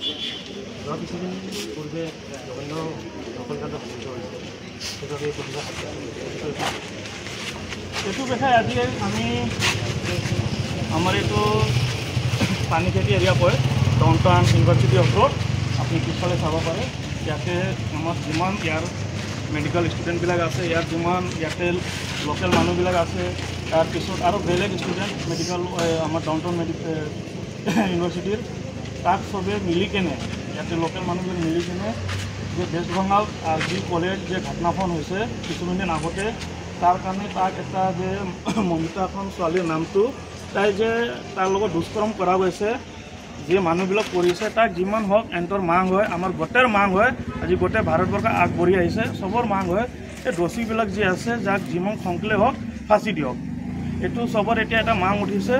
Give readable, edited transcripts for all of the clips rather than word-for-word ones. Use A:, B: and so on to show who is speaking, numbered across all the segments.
A: যোৱা কিছুদিন পূৰ্বে জঘন্য দখলকাণ্ড সংঘটিত হৈছে সেইভাবে
B: এইটো বিষয়ে আজি আমি আমাৰ এইটো পানীখেতি এৰিয়া পৰে ডাউনটাউন ইউনিভাৰ্চিটি অফ ৰোড আপুনি পিছফালে চাব পাৰে ইয়াতে আমাৰ যিমান ইয়াৰ মেডিকেল ষ্টুডেণ্টবিলাক আছে ইয়াৰ যিমান ইয়াতে লোকেল মানুহবিলাক আছে তাৰপিছত আৰু বেলেগ ষ্টুডেণ্ট মেডিকেল আমাৰ ডাউনটাউন ইউনিভাৰ্চিটিৰ তাক চবে মিলি কেনে ইয়াতে লোকেল মানুহবিলাক মিলি কেনে যে বেষ্টবংগাল যি কলেজ যে ঘটনাখন হৈছে কিছুদিন আগতে তাৰ কাৰণে তাক এটা যে মমিতা এখন ছোৱালীৰ নামটো তাই যে তাৰ লগত দুষ্কৰ্ম কৰা গৈছে যে মানুহবিলাক কৰিছে তাক যিমান হওক এণ্টৰ মাং হয় আমাৰ গোটেৰ মাং হয় আজি গোটেই ভাৰতবৰ্ষ আগবাঢ়ি আহিছে চবৰ মাং হয় এই দোষীবিলাক যি আছে যাক যিমান সোনকালে হওক ফাঁচি দিয়ক এইটো চবৰ এতিয়া এটা মাং উঠিছে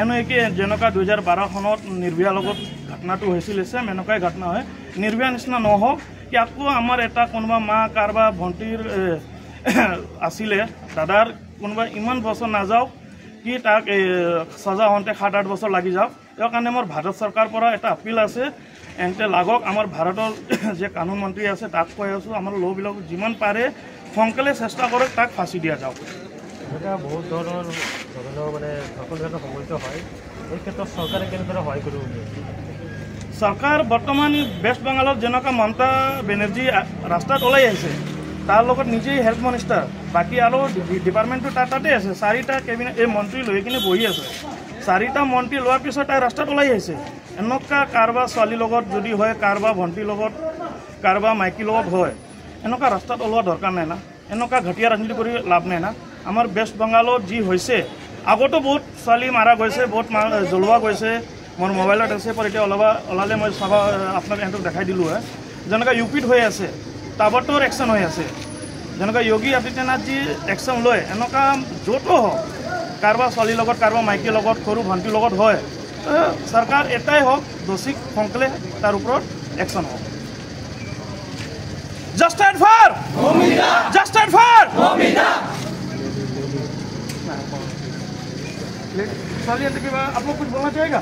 B: এনেকৈ যেনেকুৱা 2012 চনত নিৰ্ভয়াৰ লগত ঘটনাটো হৈছিল চেম এনেকুৱাই ঘটনা হয় নিৰ্ভয়াৰ নিচিনা নহওক কি আকৌ আমাৰ এটা কোনোবা মা কাৰোবাৰ ভণ্টিৰ আছিলে দাদাৰ কোনোবা ইমান বছৰ নাযাওক কি তাক সজা হওঁতে 7-8 বছৰ লাগি যাওক ইয়াৰ কাৰণে মোৰ ভাৰত চৰকাৰৰ পৰা এটা আপিল আছে এন্তে লাগক আমাৰ ভাৰতৰ যে কানুন মন্ত্ৰী আছে তাক কৈ আছোঁ আমাৰ ল'বিলাক যিমান পাৰে সোনকালে চেষ্টা কৰক তাক ফাঁচি দিয়া যাওক
A: এটা বহুত ধৰণৰ জঘন্য মানে দখলকাণ্ড সংঘটিত হয় এই ক্ষেত্ৰত চৰকাৰে কেনেদৰে সহায় কৰিব
B: চৰকাৰ বৰ্তমান ৱেষ্ট বেংগলত যেনেকুৱা মমতা বেনাৰ্জী ৰাস্তাত ওলাই আহিছে তাৰ লগত নিজেই হেল্থ মিনিষ্টাৰ বাকী আৰু ডিপাৰ্টমেণ্টটো তাতে আছে 4টা কেবিনেট এই মন্ত্ৰী লৈ কিনে বহি আছে 4টা মন্ত্ৰী লোৱাৰ পিছত তাই ৰাস্তাত ওলাই আহিছে এনেকুৱা কাৰোবাৰ ছোৱালীৰ লগত যদি হয় কাৰোবাৰ ভণ্টিৰ লগত কাৰোবাৰ মাইকীৰ লগত হয় এনেকুৱা ৰাস্তাত ওলোৱা দৰকাৰ নাই না এনেকুৱা ঘটীয়া ৰাজনীতি কৰি লাভ নাই না আমাৰ ৱেষ্ট বেংগলত যি হৈছে আগতো বহুত ছোৱালী মাৰা গৈছে বহুত জ্বলোৱা গৈছে মোৰ মোবাইলত আছে पर এতিয়া ওলালে মই চাব আপোনাক এহঁতক দেখাই দিলোঁ হয় যেনেকৈ ইউপিত হৈ আছে তাবতৰ একশ্যন হৈ আছে যেনেকৈ যোগী আদিত্যনাথজী একশ্যন লয় এনেকুৱা য'তো হওক কাৰোবাৰ ছোৱালীৰ লগত কাৰোবাৰ মাইকীৰ লগত সৰু ভণ্টিৰ লগত হয় চৰকাৰ এটাই হওক দোষীক সোনকালে তাৰ ওপৰত একশ্যন হওক জাষ্টিছ ফৰ মমিতা জাষ্টিছ ফৰ মমিতা चलिए तो आप लोग कुछ बोलना चाहेगा